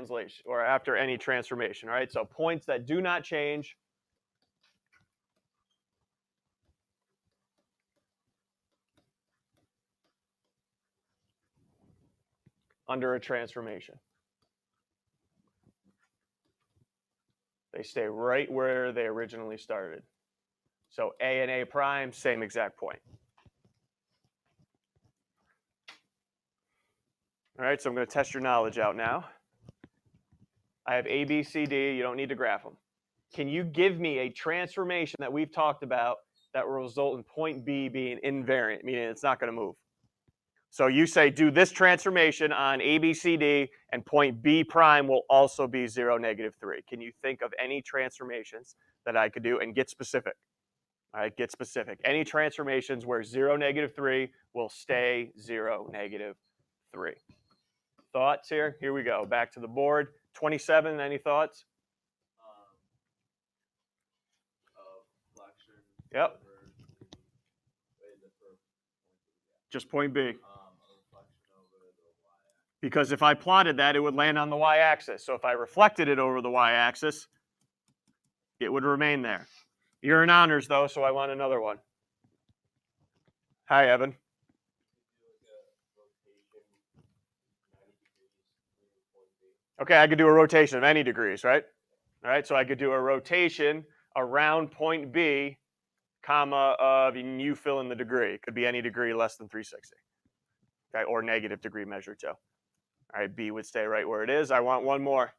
translation or after any transformation. All right, so points that do not change under a transformation. They stay right where they originally started. So A and A prime, same exact point. All right, so I'm going to test your knowledge out now. I have A, B, C, D. You don't need to graph them. Can you give me a transformation that we've talked about that will result in point B being invariant, meaning it's not going to move? So you say do this transformation on A, B, C, D, and point B prime will also be 0, -3. Can you think of any transformations that I could do? And get specific. All right, get specific. Any transformations where 0, -3 will stay 0, -3. Thoughts here? Here we go. Back to the board. 27, any thoughts? Yep. Just point B. Because if I plotted that, it would land on the y-axis. So if I reflected it over the y-axis, it would remain there. You're in honors, though, so I want another one. Hi, Evan. Okay, I could do a rotation of any degrees, right? All right, so I could do a rotation around point B, comma, and you fill in the degree. It could be any degree less than 360, okay, or negative degree measure too. All right, B would stay right where it is. I want one more,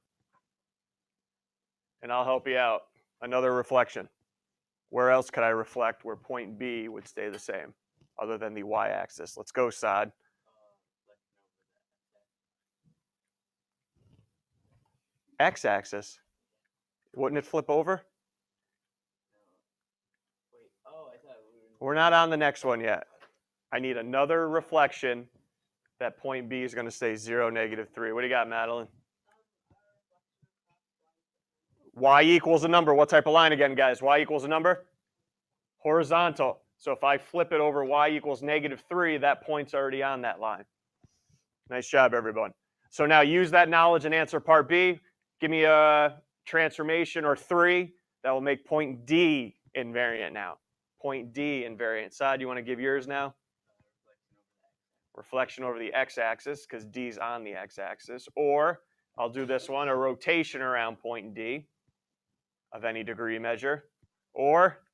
and I'll help you out. Another reflection. Where else could I reflect where point B would stay the same, other than the y-axis? Let's go, Saad. X-axis. Wouldn't it flip over? We're not on the next one yet. I need another reflection that point B is going to stay 0, -3. What do you got, Madeline? Y equals a number. What type of line again, guys? Y equals a number? Horizontal. So if I flip it over y equals -3, that point's already on that line. Nice job, everyone. So now use that knowledge and answer part B. Give me a transformation or 3 that will make point D invariant now. Point D invariant. Saad, you want to give yours now? Reflection over the x-axis, because D's on the x-axis. Or I'll do this one, a rotation around point D of any degree measure. Or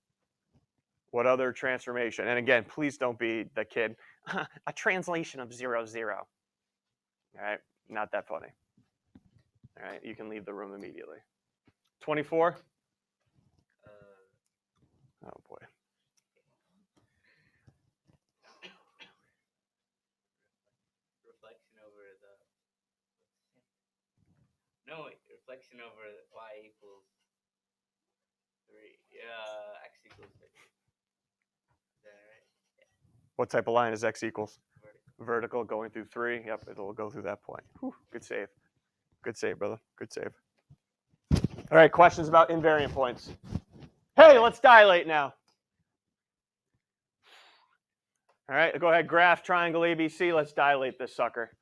what other transformation? And again, please don't be the kid. A translation of 0, 0. All right, not that funny. All right, you can leave the room immediately. 24? Oh, boy. Reflection over y equals 3. X equals 6. Is that right? Yeah. What type of line is x equals? Vertical going through 3. Yep, it'll go through that point. Whew, good save. Good save, brother. Good save. All right, questions about invariant points. Hey, let's dilate now. All right, go ahead, graph triangle ABC. Let's dilate this sucker.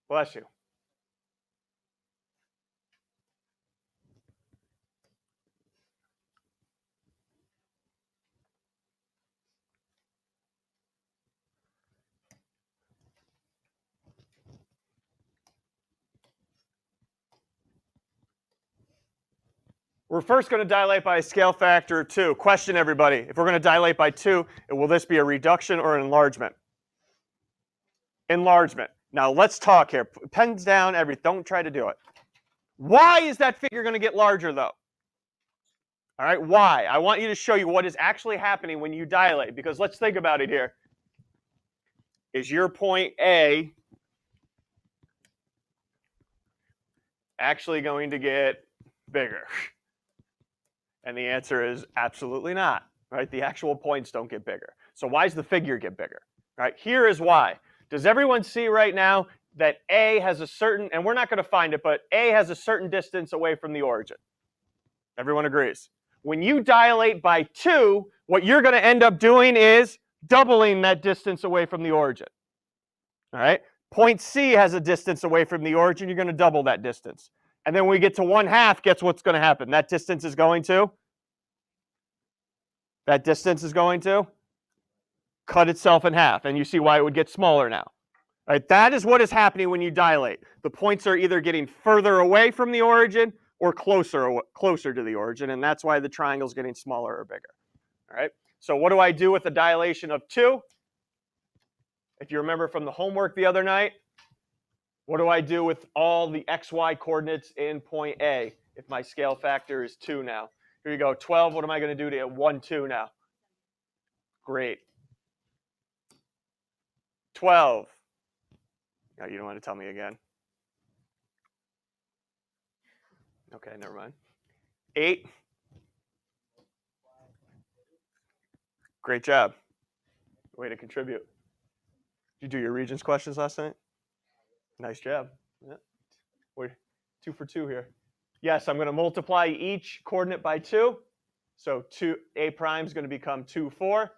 Bless you. We're first going to dilate by a scale factor of 2. Question, everybody. If we're going to dilate by 2, will this be a reduction or an enlargement? Enlargement. Now, let's talk here. Pens down, don't try to do it. Why is that figure going to get larger, though? All right, why? I want you to show you what is actually happening when you dilate, because let's think about it here. Is your point A actually going to get bigger? And the answer is absolutely not, right? The actual points don't get bigger. So why does the figure get bigger? All right, here is why. Does everyone see right now that A has a certain, and we're not going to find it, but A has a certain distance away from the origin? Everyone agrees. When you dilate by 2, what you're going to end up doing is doubling that distance away from the origin. All right? Point C has a distance away from the origin. You're going to double that distance. And then when we get to 1/2, guess what's going to happen? That distance is going to cut itself in half. And you see why it would get smaller now. All right? That is what is happening when you dilate. The points are either getting further away from the origin or closer to the origin, and that's why the triangle is getting smaller or bigger. All right? So what do I do with the dilation of 2? If you remember from the homework the other night, what do I do with all the xy coordinates in point A if my scale factor is 2 now? Here you go, 12. What am I going to do to 1, 2 now? Great. 12. No, you don't want to tell me again. Okay, never mind. 8. Great job. Way to contribute. Did you do your Regents questions last night? Nice job. Yeah. We're 2 for 2 here. Yes, I'm going to multiply each coordinate by 2. So A prime is going to become 2, 4.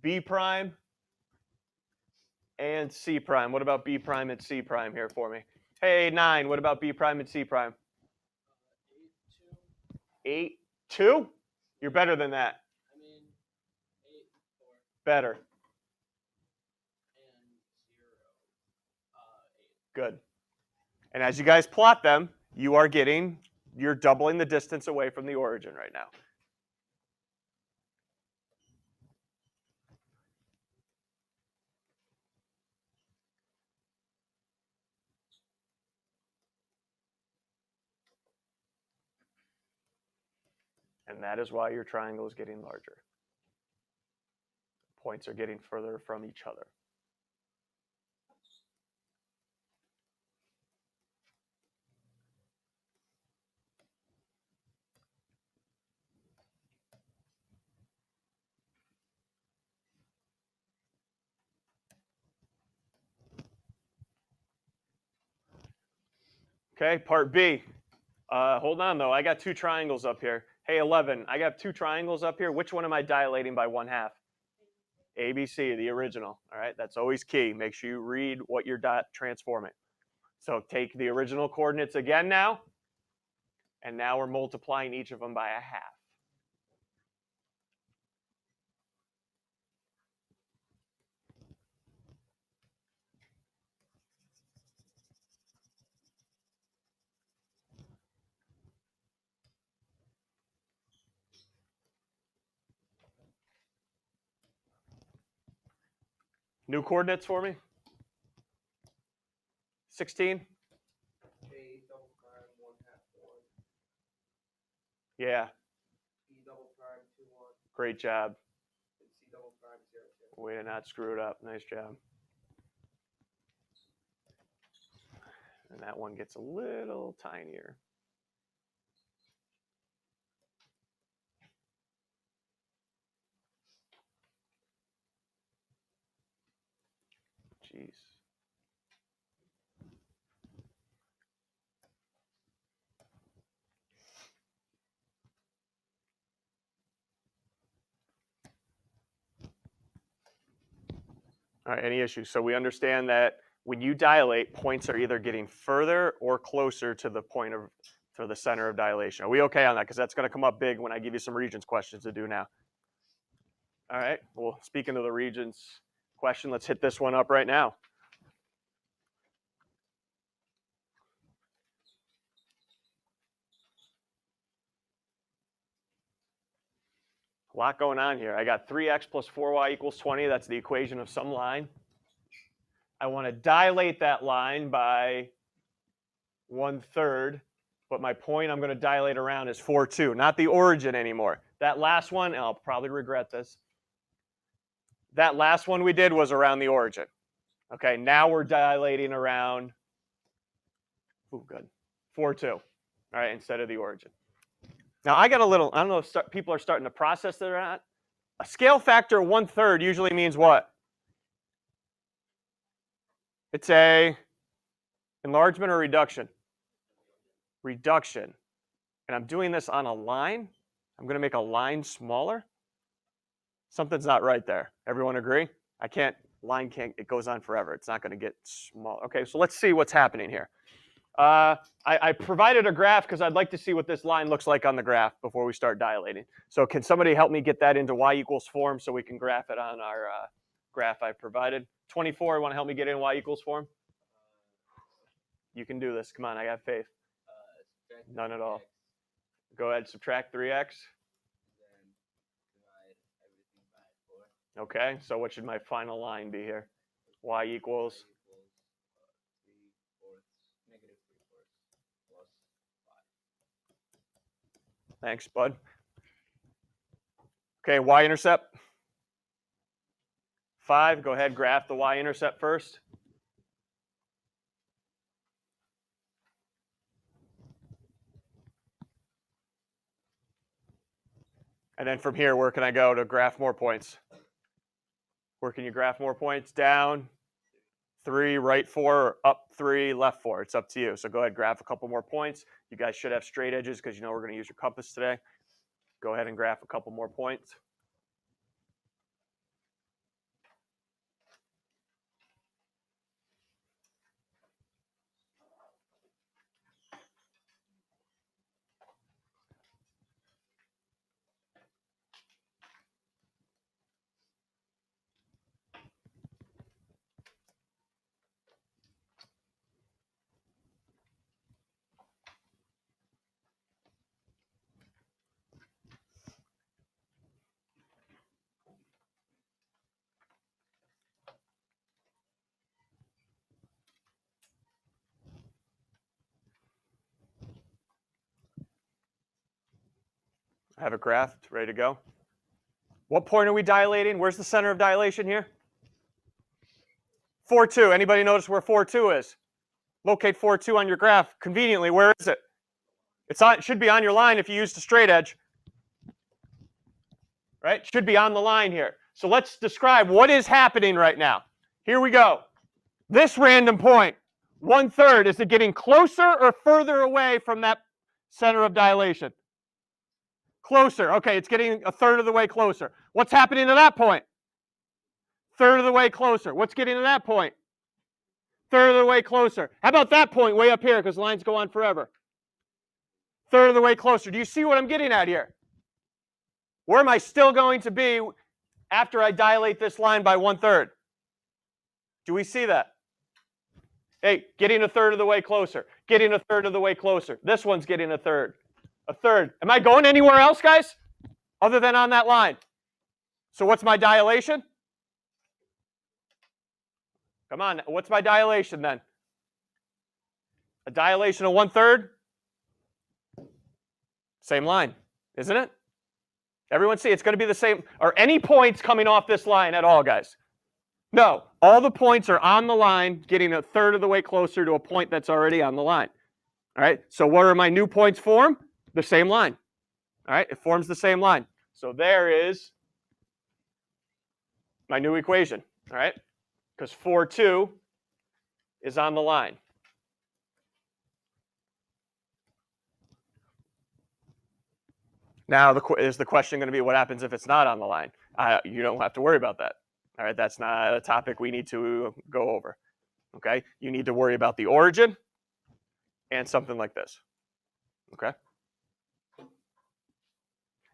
B prime and C prime. What about B prime and C prime here for me? Hey, 9. What about B prime and C prime? 8, 2? You're better than that. I mean, 8, 4. Better. And 0, 8. Good. And as you guys plot them, you're doubling the distance away from the origin right now. And that is why your triangle is getting larger. Points are getting further from each other. Okay, part B. Hold on, though. I got 2 triangles up here. Hey, 11, I got 2 triangles up here. Which one am I dilating by 1/2? ABC, the original. All right, that's always key. Make sure you read what you're transforming. So take the original coordinates again now, and now we're multiplying each of them by 1/2. New coordinates for me? 16? A double prime 1/2 1. Yeah, B double prime 2, 1. great job. And C double prime 0, 2. Way to not screw it up. Nice job. And that one gets a little tinier. Jeez. All right, any issues? So we understand that when you dilate, points are either getting further or closer to the center of dilation. Are we okay on that? Because that's going to come up big when I give you some Regents questions to do now. All right, well, speaking of the Regents question, let's hit this one up right now. A lot going on here. I got 3x plus 4y equals 20. That's the equation of some line. I want to dilate that line by 1/3, but my point I'm going to dilate around is 4, 2, not the origin anymore. That last one, and I'll probably regret this, that last one we did was around the origin. Okay, now we're dilating around, 4, 2, all right, instead of the origin. Now I got a little, I don't know if people are starting to process that or not. A scale factor of 1/3 usually means what? It's a enlargement or reduction? Reduction. and I'm doing this on a line, I'm going to make a line smaller. Something's not right there. Everyone agree? It goes on forever. It's not going to get small. Okay, so let's see what's happening here. I provided a graph because I'd like to see what this line looks like on the graph before we start dilating. So can somebody help me get that into y equals form so we can graph it on our graph I provided? 24, want to help me get in y equals form? You can do this. Come on, I got faith. None at all. Go ahead, subtract 3x. Okay, so what should my final line be here? Y equals? Thanks, bud. Okay, y-intercept. 5, go ahead, graph the y-intercept first. And then from here, where can I go to graph more points? Where can you graph more points? Down 3, right 4, up 3, left 4. It's up to you. So go ahead, graph a couple more points. You guys should have straight edges because you know we're going to use your compass today. Go ahead and graph a couple more points. I have it graphed, ready to go. What point are we dilating? Where's the center of dilation here? 4, 2. Anybody notice where 4, 2 is? Locate 4, 2 on your graph. Conveniently, where is it? It should be on your line if you used a straight edge. Right? It should be on the line here. So let's describe what is happening right now. Here we go. This random point, 1/3, is it getting closer or further away from that center of dilation? Closer. Okay, it's getting 1/3 of the way closer. What's happening to that point? 1/3 of the way closer. What's getting to that point? 1/3 of the way closer. How about that point way up here, because lines go on forever? 1/3 of the way closer. Do you see what I'm getting at here? Where am I still going to be after I dilate this line by 1/3? Do we see that? Hey, getting 1/3 of the way closer. Getting 1/3 of the way closer. This one's getting 1/3. 1/3. Am I going anywhere else, guys? Other than on that line? So what's my dilation? Come on, what's my dilation then? A dilation of 1/3? Same line, isn't it? Everyone see, it's going to be the same. Are any points coming off this line at all, guys? No, all the points are on the line, getting 1/3 of the way closer to a point that's already on the line. All right, so what are my new points form? The same line. All right, it forms the same line. So there is my new equation, all right? Because 4, 2 is on the line. Now, is the question going to be what happens if it's not on the line? You don't have to worry about that. All right, that's not a topic we need to go over. Okay, you need to worry about the origin and something like this. Okay?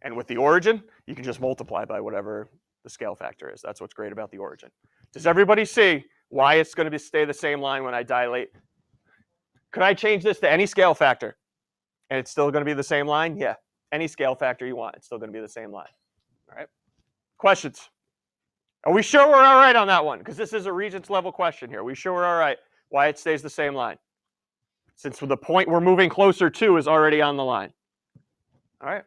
And with the origin, you can just multiply by whatever the scale factor is. That's what's great about the origin. Does everybody see why it's going to stay the same line when I dilate? Could I change this to any scale factor? And it's still going to be the same line? Yeah. Any scale factor you want, it's still going to be the same line. All right? Questions? Are we sure we're all right on that one? Because this is a Regents level question here. Are we sure we're all right why it stays the same line? Since the point we're moving closer to is already on the line. All right?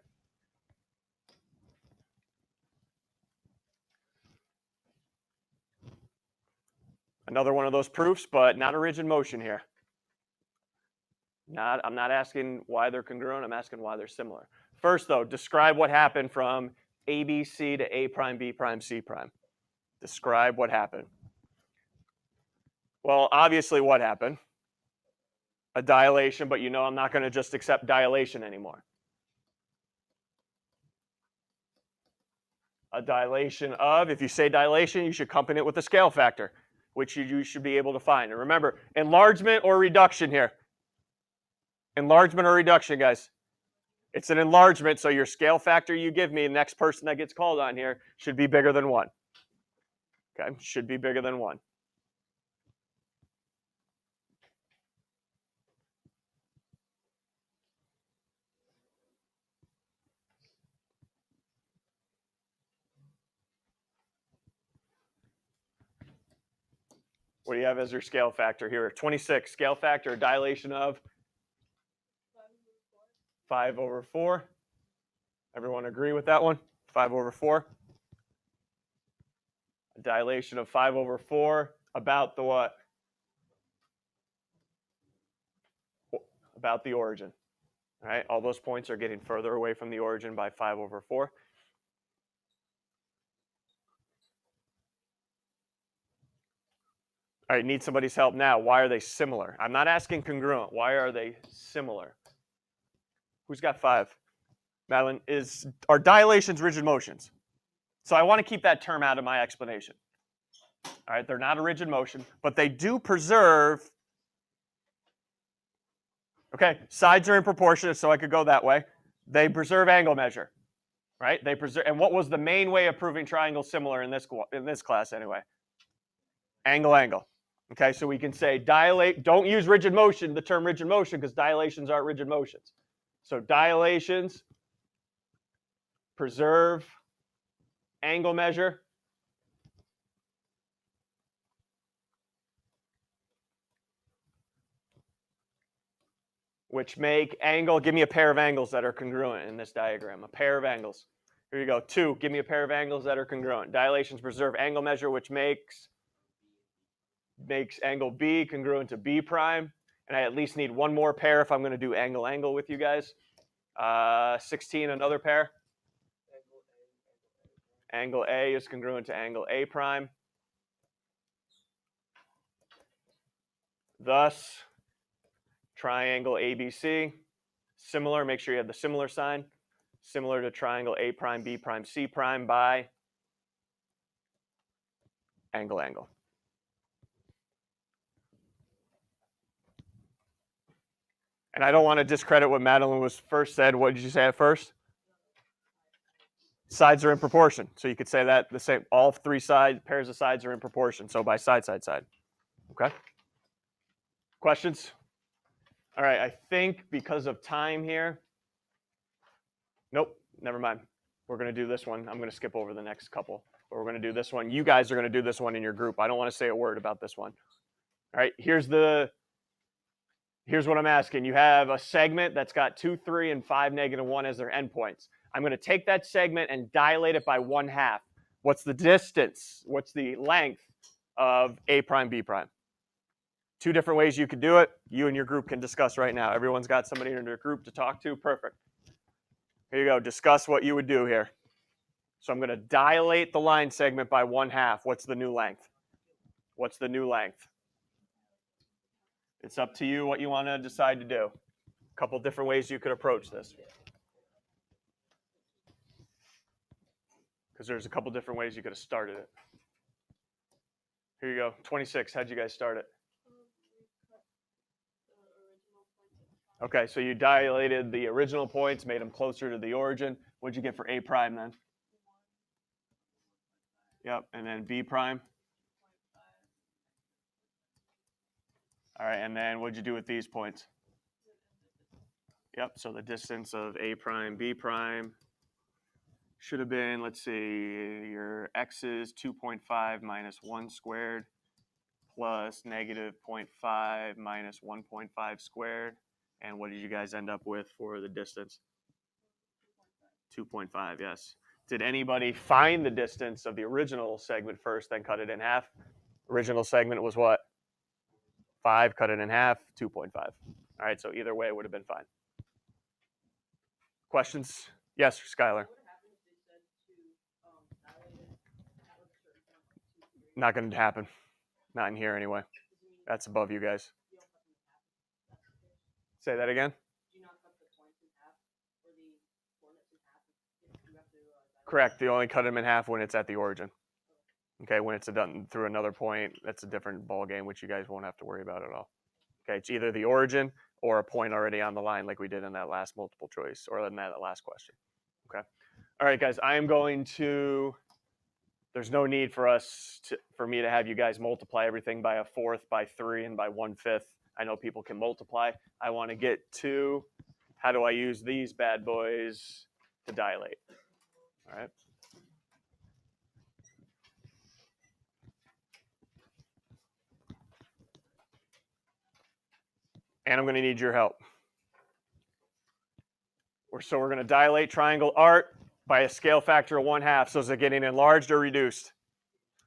Another one of those proofs, but not a rigid motion here. I'm not asking why they're congruent. I'm asking why they're similar. First, though, describe what happened from ABC to A prime, B prime, C prime. Describe what happened. Well, obviously, what happened? A dilation, but you know I'm not going to just accept dilation anymore. a dilation of, if you say dilation, you should accompany it with a scale factor, which you should be able to find. And remember, enlargement or reduction here. Enlargement or reduction, guys. It's an enlargement, so your scale factor you give me, the next person that gets called on here, should be bigger than 1. Okay, should be bigger than 1. What do you have as your scale factor here? 26, scale factor, dilation of 5/4. Everyone agree with that one? 5/4. A dilation of 5/4 about the what? About the origin. All right, all those points are getting further away from the origin by 5/4. All right, need somebody's help now. Why are they similar? I'm not asking congruent. Why are they similar? Who's got 5? Madeline, are dilations rigid motions? So I want to keep that term out of my explanation. All right, they're not a rigid motion, but they do preserve. Okay, sides are in proportion, so I could go that way. They preserve angle measure, right? They preserve. And what was the main way of proving triangles similar in this class anyway? Angle. Okay, so we can say dilate. Don't use rigid motion, the term rigid motion, because dilations aren't rigid motions. So dilations preserve angle measure. Which make angle, give me a pair of angles that are congruent in this diagram. A pair of angles. Here you go. 2, give me a pair of angles that are congruent. Dilations preserve angle measure, which makes angle B congruent to B prime. And I at least need one more pair if I'm going to do angle with you guys. 16, another pair. Angle A is congruent to angle A prime. Thus, triangle ABC, similar, make sure you have the similar sign, similar to triangle A prime, B prime, C prime by angle. And I don't want to discredit what Madeline was first said. What did you say at first? Sides are in proportion. So you could say that the same, all 3 pairs of sides are in proportion. So by side. Okay? Questions? All right, I think because of time here, nope, never mind. We're going to do this one. I'm going to skip over the next couple. But we're going to do this one. You guys are going to do this one in your group. I don't want to say a word about this one. All right, here's what I'm asking. You have a segment that's got 2, 3, and 5, -1 as their endpoints. I'm going to take that segment and dilate it by 1/2. What's the distance? What's the length of A prime, B prime? 2 different ways you could do it. You and your group can discuss right now. Everyone's got somebody in their group to talk to. Perfect. Here you go. Discuss what you would do here. So I'm going to dilate the line segment by 1/2. What's the new length? What's the new length? It's up to you what you want to decide to do. A couple different ways you could approach this. Because there's a couple different ways you could have started it. Here you go. 26. How'd you guys start it? Okay, so you dilated the original points, made them closer to the origin. What'd you get for A prime then? Yep, and then B prime. All right, and then what'd you do with these points? Yep, so the distance of A prime, B prime should have been, let's see, your x is 2.5 minus 1 squared plus -0.5 minus 1.5 squared. And what did you guys end up with for the distance? 2.5, yes. Did anybody find the distance of the original segment first, then cut it in half? Original segment was what? 5, cut it in half, 2.5. All right, so either way it would have been fine. Questions? Yes, Skylar. Not going to happen. Not in here anyway. That's above you guys. Say that again. Correct. You only cut them in half when it's at the origin. Okay, when it's done through another point, that's a different ball game, which you guys won't have to worry about at all. Okay, it's either the origin or a point already on the line, like we did in that last multiple choice or in that last question. Okay. All right, guys. I am going to. There's no need for me to have you guys multiply everything by a fourth, by 3, and by 1/5. I know people can multiply. I want to get to how do I use these bad boys to dilate. All right. And I'm going to need your help. So we're going to dilate triangle art by a scale factor of 1/2. So is it getting enlarged or reduced?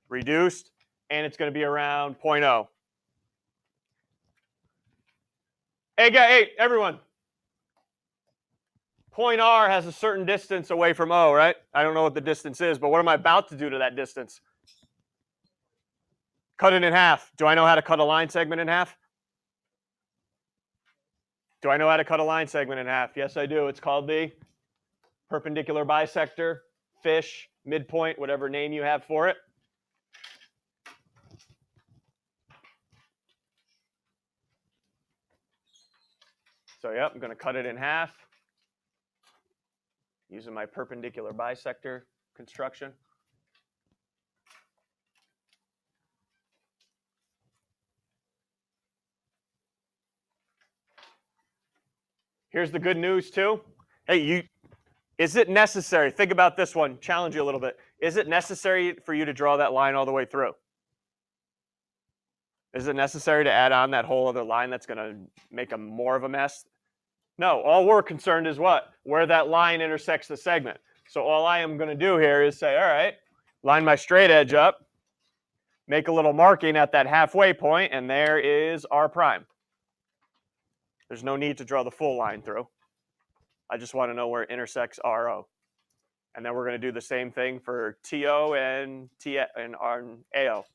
Reduced, and it's going to be around 0.0. Hey, everyone. Point R has a certain distance away from O, right? I don't know what the distance is, but what am I about to do to that distance? Cut it in half. Do I know how to cut a line segment in half? Do I know how to cut a line segment in half? Yes, I do. It's called the perpendicular bisector, fish, midpoint, whatever name you have for it. So, yep, I'm going to cut it in half using my perpendicular bisector construction. Here's the good news, too. Hey, is it necessary? Think about this one. Challenge you a little bit. Is it necessary for you to draw that line all the way through? Is it necessary to add on that whole other line that's going to make more of a mess? No. All we're concerned is what? Where that line intersects the segment. So all I am going to do here is say, all right, line my straight edge up, make a little marking at that halfway point, and there is R prime. There's no need to draw the full line through. I just want to know where it intersects RO. And then we're going to do the same thing for TO and AO.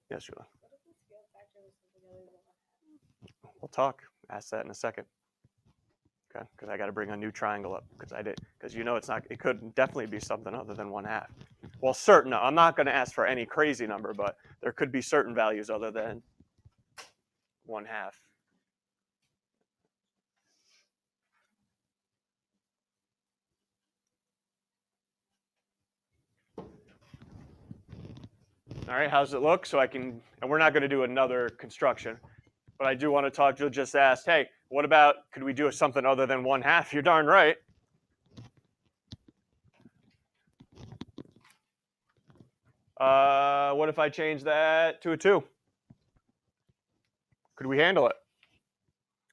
Yes, Sheila. We'll talk. Ask that in a second. Okay, because I got to bring a new triangle up because you know it's not. It could definitely be something other than 1/2. Well, certain. I'm not going to ask for any crazy number, but there could be certain values other than 1/2. All right, how's it look? So I can, and we're not going to do another construction, but I do want to talk. You'll just ask, hey, What about, could we do something other than 1/2? You're darn right. What if I change that to a 2? Could we handle it?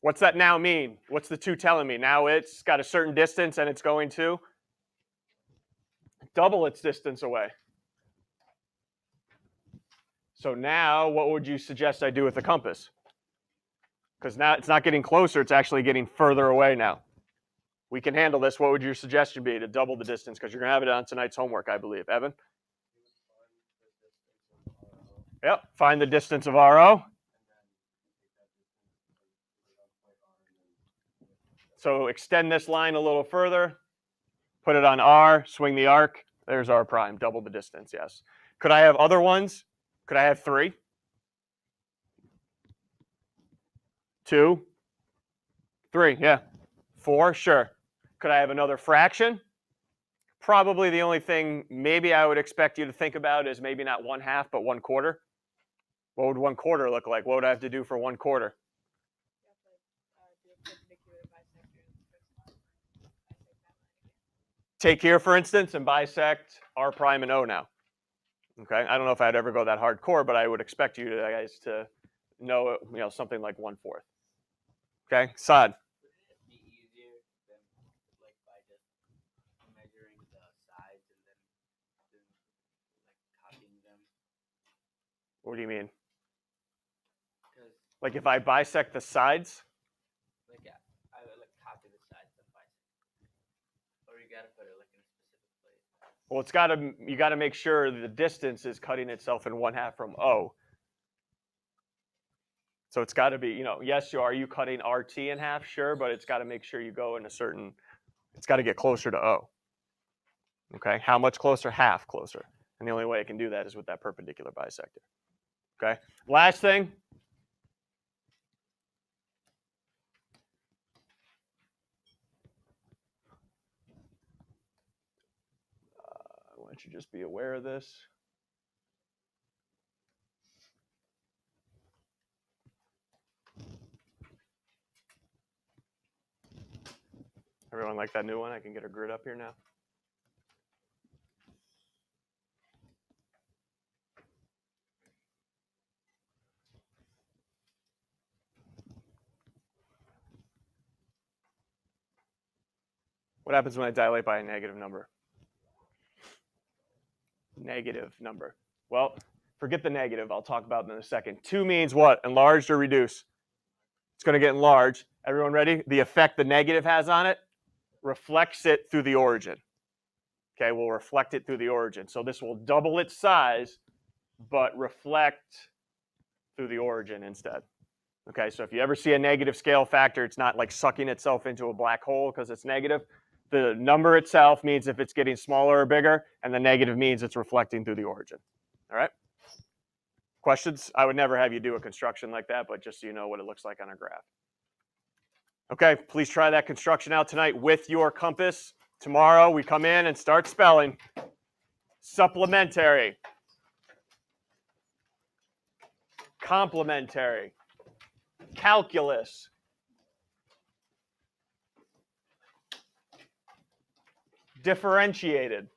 What's that now mean? What's the 2 telling me? Now it's got a certain distance and it's going to double its distance away. So now what would you suggest I do with the compass? Because now it's not getting closer, it's actually getting further away now. We can handle this. What would your suggestion be to double the distance? Because you're going to have it on tonight's homework, I believe. Evan? Yep, find the distance of RO. So extend this line a little further, put it on R, swing the arc. There's R prime, double the distance, yes. Could I have other ones? Could I have 3? 2? 3, yeah. 4, sure. Could I have another fraction? Probably the only thing maybe I would expect you to think about is maybe not 1/2, but 1/4. What would 1/4 look like? What would I have to do for 1/4? Take here, for instance, and bisect R prime and O now. Okay, I don't know if I'd ever go that hardcore, but I would expect you guys to know, something like 1/4. Okay, Saad. Would it be easier than like by just measuring the sides and then like copying them? What do you mean? Because Like if I bisect the sides? like yeah, I would like copy the sides and bisect, or you gotta put it like in a specific place. Well, you gotta make sure the distance is cutting itself in 1/2 from O. So it's got to be, yes, are you cutting RT in half? Sure, but it's got to make sure you go in it's got to get closer to O. Okay, how much closer? Half closer. And the only way I can do that is with that perpendicular bisector. Okay, last thing. I want you to just be aware of this. Everyone like that new one? I can get a grid up here now. What happens when I dilate by a negative number? Negative number. Well, forget the negative. I'll talk about it in a second. 2 means what? Enlarged or reduce? It's going to get enlarged. Everyone ready? The effect the negative has on it reflects it through the origin. Okay, we'll reflect it through the origin. So this will double its size, but reflect through the origin instead. Okay, so if you ever see a negative scale factor, it's not like sucking itself into a black hole because it's negative. The number itself means if it's getting smaller or bigger, and the negative means it's reflecting through the origin. All right? Questions? I would never have you do a construction like that, but just so you know what it looks like on a graph. Okay, please try that construction out tonight with your compass. Tomorrow we come in and start spelling. Supplementary. Complementary. Calculus. Differentiated.